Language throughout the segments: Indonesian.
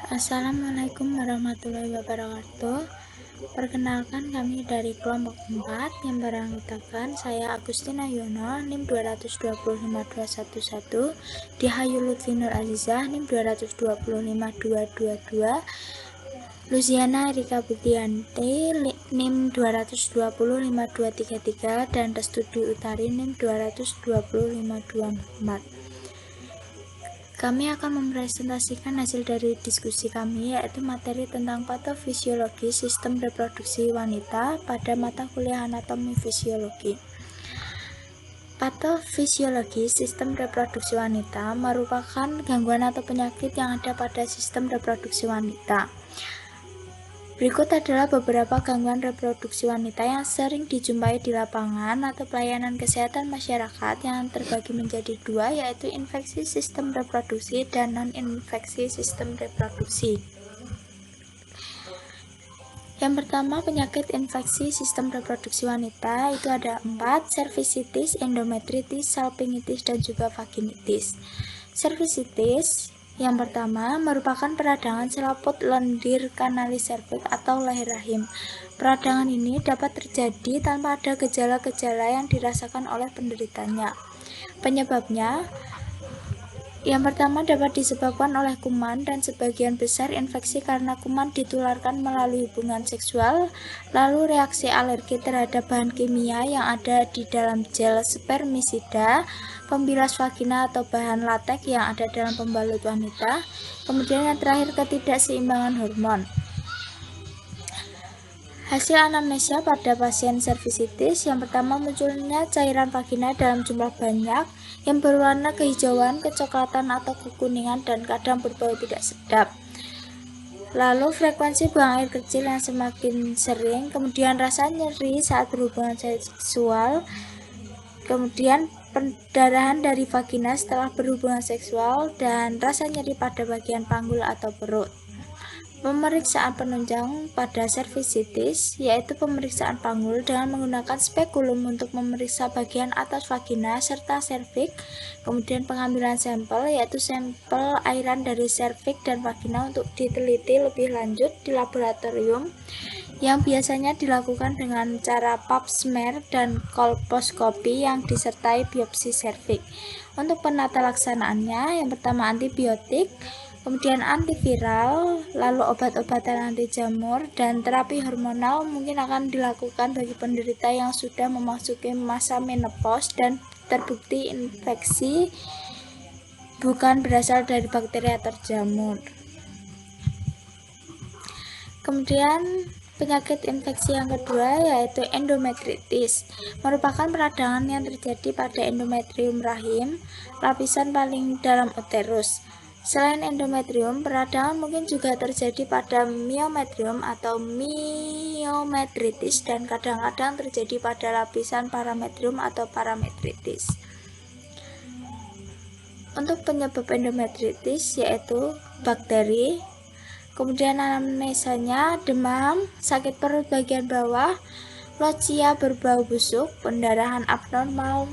Assalamualaikum warahmatullahi wabarakatuh. Perkenalkan, kami dari kelompok 4 yang beranggotakan saya Agustina Yono, NIM 225.211, Dihayu Lutfi Nur Azizah, NIM 225.222, Luciana Erika Budianti, NIM 220.5233, dan Restudi Utari, NIM 220.5244. Kami akan mempresentasikan hasil dari diskusi kami, yaitu materi tentang patofisiologi sistem reproduksi wanita pada mata kuliah anatomi fisiologi. Patofisiologi sistem reproduksi wanita merupakan gangguan atau penyakit yang ada pada sistem reproduksi wanita. Berikut adalah beberapa gangguan reproduksi wanita yang sering dijumpai di lapangan atau pelayanan kesehatan masyarakat yang terbagi menjadi dua, yaitu infeksi sistem reproduksi dan non-infeksi sistem reproduksi. Yang pertama, penyakit infeksi sistem reproduksi wanita itu ada 4, cervicitis, endometritis, salpingitis, dan juga vaginitis. Cervicitis yang pertama merupakan peradangan selaput lendir kanalis serviks atau leher rahim. Peradangan ini dapat terjadi tanpa ada gejala-gejala yang dirasakan oleh penderitanya. Penyebabnya yang pertama dapat disebabkan oleh kuman, dan sebagian besar infeksi karena kuman ditularkan melalui hubungan seksual, lalu reaksi alergi terhadap bahan kimia yang ada di dalam gel spermisida, pembilas vagina atau bahan latex yang ada dalam pembalut wanita. Kemudian yang terakhir, ketidakseimbangan hormon. Hasil anamnesia pada pasien cervicitis, yang pertama munculnya cairan vagina dalam jumlah banyak yang berwarna kehijauan, kecoklatan atau kekuningan dan kadang berbau tidak sedap. Lalu frekuensi buang air kecil yang semakin sering, kemudian rasa nyeri saat berhubungan seksual, kemudian pendarahan dari vagina setelah berhubungan seksual, dan rasa nyeri pada bagian panggul atau perut. Pemeriksaan penunjang pada cervicitis yaitu pemeriksaan panggul dengan menggunakan spekulum untuk memeriksa bagian atas vagina serta serviks, kemudian pengambilan sampel yaitu sampel airan dari serviks dan vagina untuk diteliti lebih lanjut di laboratorium yang biasanya dilakukan dengan cara pap smear dan kolposkopi yang disertai biopsi serviks. Untuk penata laksanaannya, yang pertama antibiotik, kemudian antiviral, lalu obat-obatan anti jamur, dan terapi hormonal mungkin akan dilakukan bagi penderita yang sudah memasuki masa menopause dan terbukti infeksi bukan berasal dari bakteri atau jamur. Kemudian penyakit infeksi yang kedua yaitu endometritis, merupakan peradangan yang terjadi pada endometrium rahim, lapisan paling dalam uterus. Selain endometrium, peradangan mungkin juga terjadi pada myometrium atau myometritis, dan kadang-kadang terjadi pada lapisan parametrium atau parametritis. Untuk penyebab endometritis yaitu bakteri. Kemudian anamnesanya demam, sakit perut bagian bawah, lochia berbau busuk, pendarahan abnormal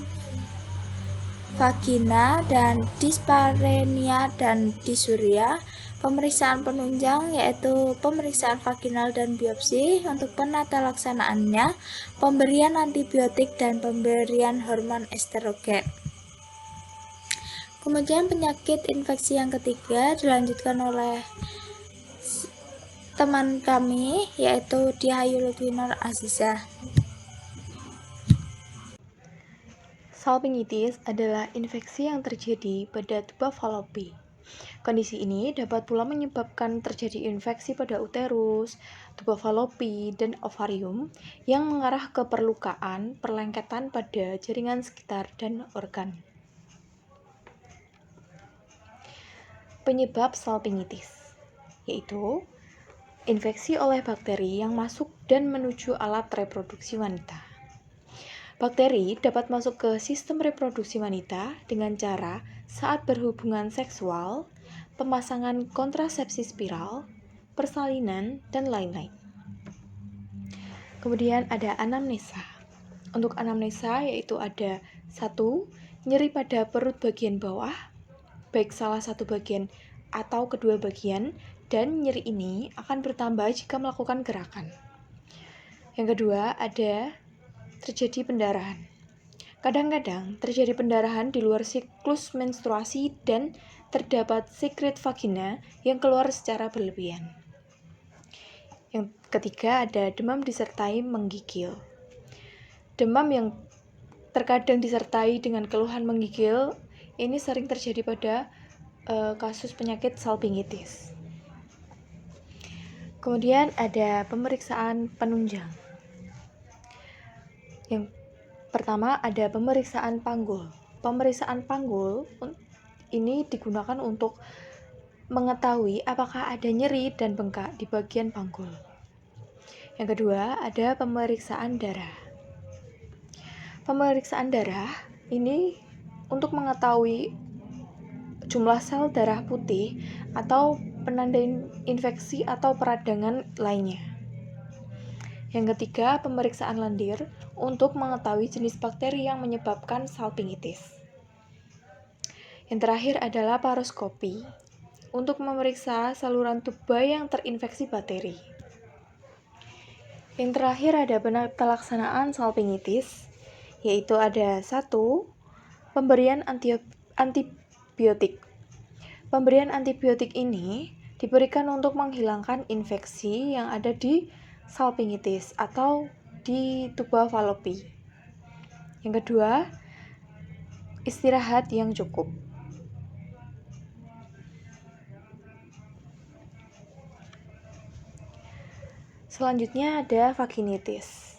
vagina, dan disparenia dan dysuria. Pemeriksaan penunjang yaitu pemeriksaan vaginal dan biopsi. Untuk penata laksanaannya, pemberian antibiotik dan pemberian hormon estrogen. Kemudian penyakit infeksi yang ketiga dilanjutkan oleh teman kami yaitu Dihayu Lutfi Nur Azizah. Salpingitis adalah infeksi yang terjadi pada tuba Fallopi. Kondisi ini dapat pula menyebabkan terjadi infeksi pada uterus, tuba Fallopi, dan ovarium yang mengarah ke perlukaan, perlengketan pada jaringan sekitar, dan organ. Penyebab salpingitis yaitu infeksi oleh bakteri yang masuk dan menuju alat reproduksi wanita. Bakteri dapat masuk ke sistem reproduksi wanita dengan cara saat berhubungan seksual, pemasangan kontrasepsi spiral, persalinan, dan lain-lain. Kemudian ada anamnesa. Untuk anamnesa yaitu ada 1. Nyeri pada perut bagian bawah, baik salah satu bagian atau kedua bagian, dan nyeri ini akan bertambah jika melakukan gerakan. Yang kedua, ada terjadi pendarahan. Kadang-kadang terjadi pendarahan di luar siklus menstruasi dan terdapat sekret vagina yang keluar secara berlebihan. Yang ketiga, ada demam disertai menggigil. Demam yang terkadang disertai dengan keluhan menggigil ini sering terjadi pada kasus penyakit salpingitis. Kemudian ada pemeriksaan penunjang. Yang pertama ada pemeriksaan panggul. Pemeriksaan panggul ini digunakan untuk mengetahui apakah ada nyeri dan bengkak di bagian panggul. Yang kedua ada pemeriksaan darah. Pemeriksaan darah ini untuk mengetahui jumlah sel darah putih atau penanda infeksi atau peradangan lainnya. Yang ketiga, pemeriksaan lendir untuk mengetahui jenis bakteri yang menyebabkan salpingitis. Yang terakhir adalah paroskopi untuk memeriksa saluran tuba yang terinfeksi bakteri. Yang terakhir ada pelaksanaan salpingitis, yaitu ada 1. Pemberian antibiotik. Pemberian antibiotik ini diberikan untuk menghilangkan infeksi yang ada di salpingitis atau di tuba Fallopi. Yang kedua, istirahat yang cukup. Selanjutnya ada vaginitis.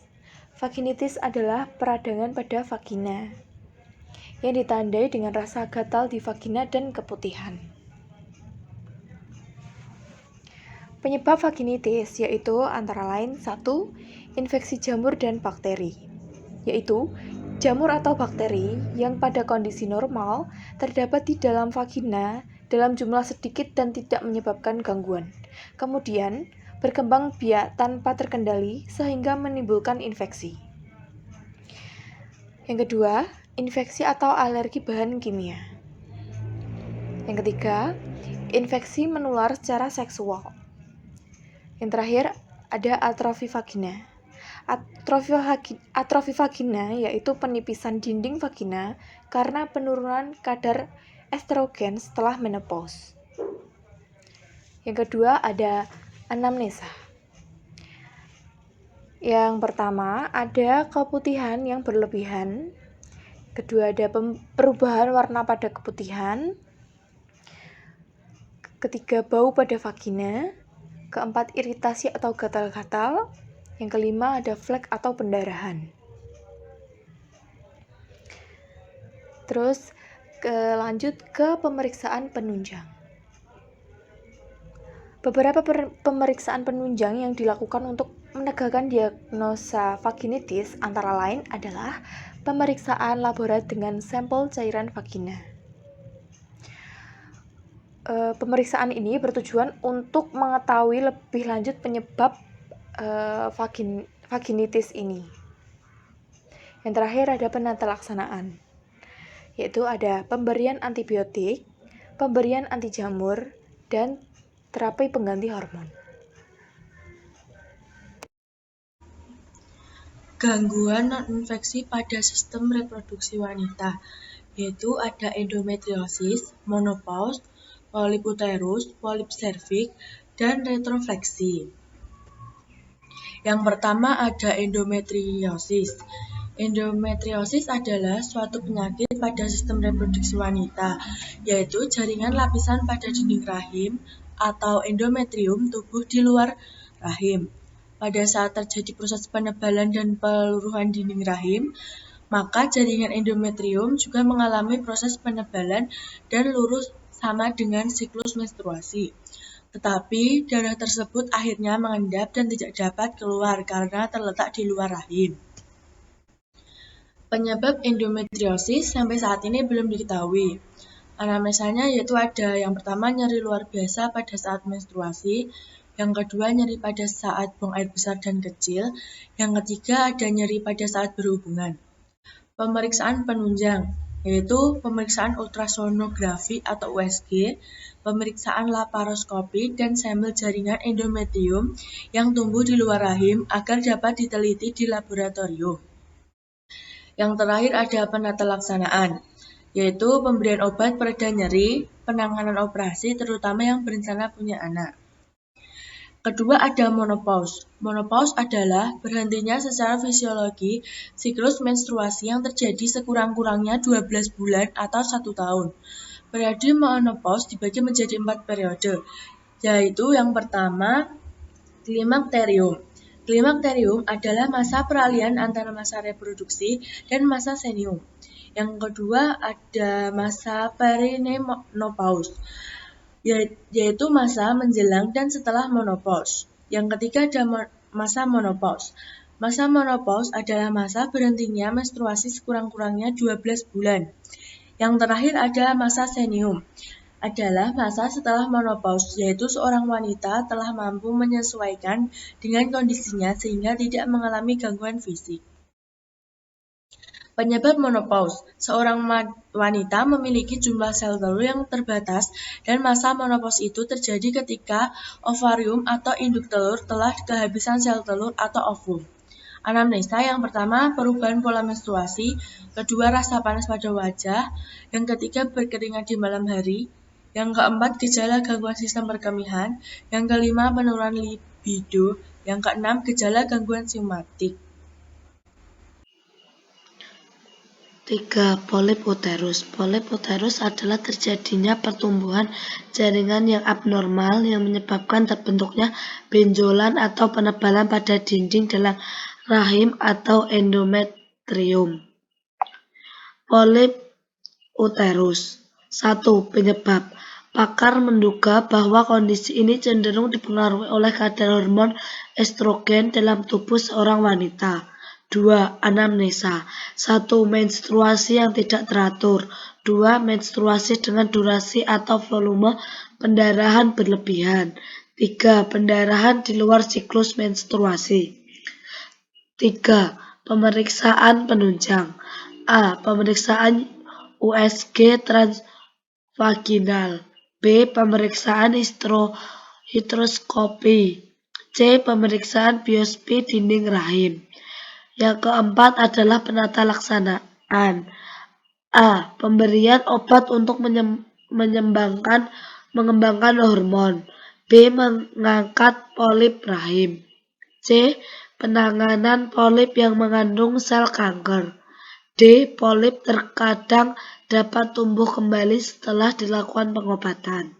Vaginitis adalah peradangan pada vagina yang ditandai dengan rasa gatal di vagina dan keputihan. Penyebab vaginitis yaitu antara lain 1. Infeksi jamur dan bakteri, yaitu jamur atau bakteri yang pada kondisi normal terdapat di dalam vagina dalam jumlah sedikit dan tidak menyebabkan gangguan. Kemudian berkembang biak tanpa terkendali sehingga menimbulkan infeksi. Yang kedua, infeksi atau alergi bahan kimia. Yang ketiga, infeksi menular secara seksual. Yang terakhir, ada atrofi vagina. Atrofi vagina yaitu penipisan dinding vagina karena penurunan kadar estrogen setelah menopause. Yang kedua, ada anamnesa. Yang pertama, ada keputihan yang berlebihan. Kedua, ada perubahan warna pada keputihan. Ketiga, bau pada vagina. Keempat, iritasi atau gatal-gatal. Yang kelima, ada flek atau pendarahan. Terus lanjut ke pemeriksaan penunjang. Beberapa pemeriksaan penunjang yang dilakukan untuk menegakkan diagnosa vaginitis antara lain adalah pemeriksaan laborat dengan sampel cairan vagina. Pemeriksaan ini bertujuan untuk mengetahui lebih lanjut penyebab vaginitis ini. Yang terakhir ada penata laksanaan, yaitu ada pemberian antibiotik, pemberian anti jamur, dan terapi pengganti hormon. Gangguan non-infeksi pada sistem reproduksi wanita, yaitu ada endometriosis, menopause, polip uterus, polip serviks, dan retrofleksi. Yang pertama ada endometriosis. Endometriosis adalah suatu penyakit pada sistem reproduksi wanita, yaitu jaringan lapisan pada dinding rahim atau endometrium tubuh di luar rahim. Pada saat terjadi proses penebalan dan peluruhan dinding rahim, maka jaringan endometrium juga mengalami proses penebalan dan luruh sama dengan siklus menstruasi. Tetapi darah tersebut akhirnya mengendap dan tidak dapat keluar karena terletak di luar rahim. Penyebab endometriosis sampai saat ini belum diketahui. Anamnesanya yaitu ada yang pertama nyeri luar biasa pada saat menstruasi, yang kedua nyeri pada saat buang air besar dan kecil, yang ketiga ada nyeri pada saat berhubungan. Pemeriksaan penunjang. yaitu pemeriksaan ultrasonografi atau USG, pemeriksaan laparoskopi, dan sampel jaringan endometrium yang tumbuh di luar rahim agar dapat diteliti di laboratorium. Yang terakhir ada penata laksanaan, yaitu pemberian obat pereda nyeri, penanganan operasi terutama yang berencana punya anak. Kedua ada menopause. Menopause adalah berhentinya secara fisiologi siklus menstruasi yang terjadi sekurang-kurangnya 12 bulan atau 1 tahun. Periode menopause dibagi menjadi 4 periode, yaitu yang pertama klimakterium. Klimakterium adalah masa peralihan antara masa reproduksi dan masa senium. Yang kedua ada masa perimenopause, yaitu masa menjelang dan setelah menopause. Yang ketiga ada masa menopause. Masa menopause adalah masa berhentinya menstruasi sekurang-kurangnya 12 bulan. Yang terakhir ada masa senium, adalah masa setelah menopause, yaitu seorang wanita telah mampu menyesuaikan dengan kondisinya sehingga tidak mengalami gangguan fisik. Penyebab menopause. Seorang wanita memiliki jumlah sel telur yang terbatas dan masa menopause itu terjadi ketika ovarium atau induk telur telah kehabisan sel telur atau ovum. Anamnesa yang pertama perubahan pola menstruasi, kedua rasa panas pada wajah, yang ketiga berkeringat di malam hari, yang keempat gejala gangguan sistem perkemihan, yang kelima penurunan libido, yang keenam gejala gangguan somatik. 3. Polip uterus. Polip uterus adalah terjadinya pertumbuhan jaringan yang abnormal yang menyebabkan terbentuknya benjolan atau penebalan pada dinding dalam rahim atau endometrium. Polip uterus. 1. Penyebab. Pakar menduga bahwa kondisi ini cenderung dipengaruhi oleh kadar hormon estrogen dalam tubuh seorang wanita. 2. Anamnesa. 1. Menstruasi yang tidak teratur. 2. Menstruasi dengan durasi atau volume pendarahan berlebihan. 3. Pendarahan di luar siklus menstruasi. 3. Pemeriksaan penunjang. A. Pemeriksaan USG transvaginal. B. Pemeriksaan histeroskopi. C. Pemeriksaan biopsi dinding rahim. Yang keempat adalah penata laksanaan. A. Pemberian obat untuk mengembangkan hormon. B. Mengangkat polip rahim. C. Penanganan polip yang mengandung sel kanker. D. Polip terkadang dapat tumbuh kembali setelah dilakukan pengobatan.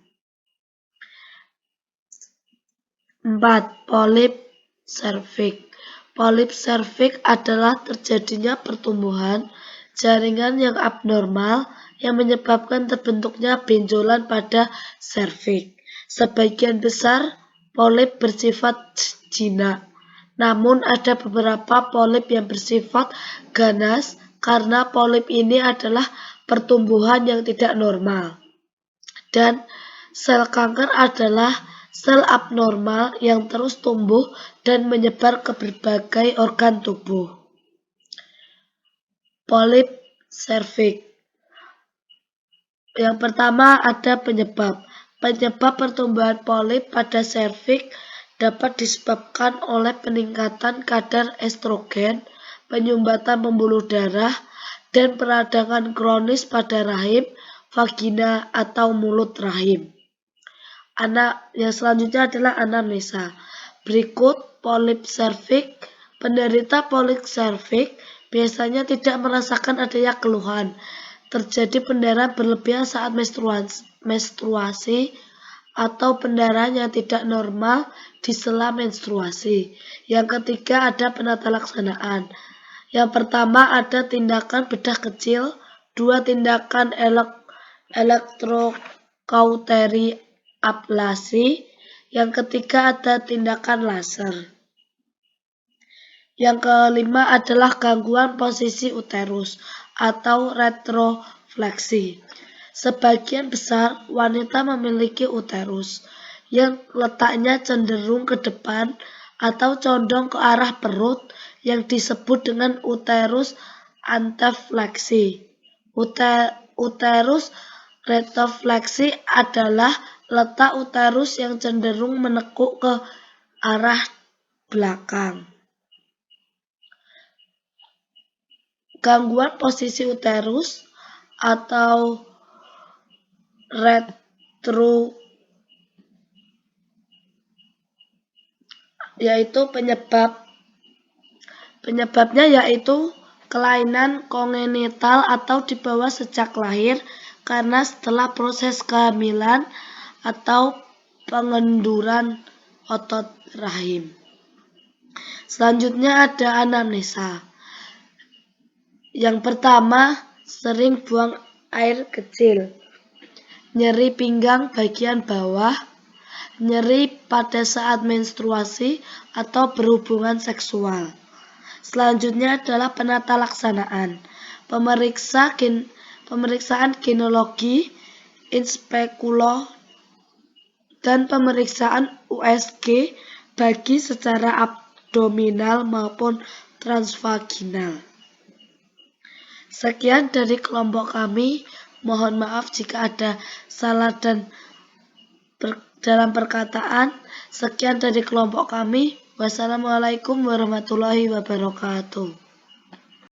4. Polip serviks. Polip serviks adalah terjadinya pertumbuhan jaringan yang abnormal yang menyebabkan terbentuknya benjolan pada serviks. Sebagian besar polip bersifat jinak, namun ada beberapa polip yang bersifat ganas karena polip ini adalah pertumbuhan yang tidak normal. Dan sel kanker adalah sel abnormal yang terus tumbuh dan menyebar ke berbagai organ tubuh. Polip serviks. Yang pertama ada penyebab. Penyebab pertumbuhan polip pada serviks dapat disebabkan oleh peningkatan kadar estrogen, penyumbatan pembuluh darah, dan peradangan kronis pada rahim, vagina, atau mulut rahim. Yang selanjutnya adalah anamnesa. Berikut polip serviks. Penderita polip serviks biasanya tidak merasakan adanya keluhan. Terjadi pendarahan berlebihan saat menstruasi atau pendarahan yang tidak normal di sela menstruasi. Yang ketiga ada penata laksanaan. Yang pertama ada tindakan bedah kecil, 2 tindakan elektrokauteri ablasi, yang ketiga ada tindakan laser. Yang kelima adalah gangguan posisi uterus atau retrofleksi. Sebagian besar wanita memiliki uterus yang letaknya cenderung ke depan atau condong ke arah perut yang disebut dengan uterus antefleksi. Uterus retrofleksi adalah letak uterus yang cenderung menekuk ke arah belakang. Gangguan posisi uterus atau yaitu penyebabnya yaitu kelainan kongenital atau dibawa sejak lahir karena setelah proses kehamilan atau pengenduran otot rahim. Selanjutnya ada anamnesa. Yang pertama, sering buang air kecil, nyeri pinggang bagian bawah, nyeri pada saat menstruasi atau berhubungan seksual. Selanjutnya adalah penata laksanaan, pemeriksaan gineologi, inspekulo, dan pemeriksaan USG bagi secara abdominal maupun transvaginal. Sekian dari kelompok kami. Mohon maaf jika ada salah dalam perkataan. Sekian dari kelompok kami. Wassalamualaikum warahmatullahi wabarakatuh.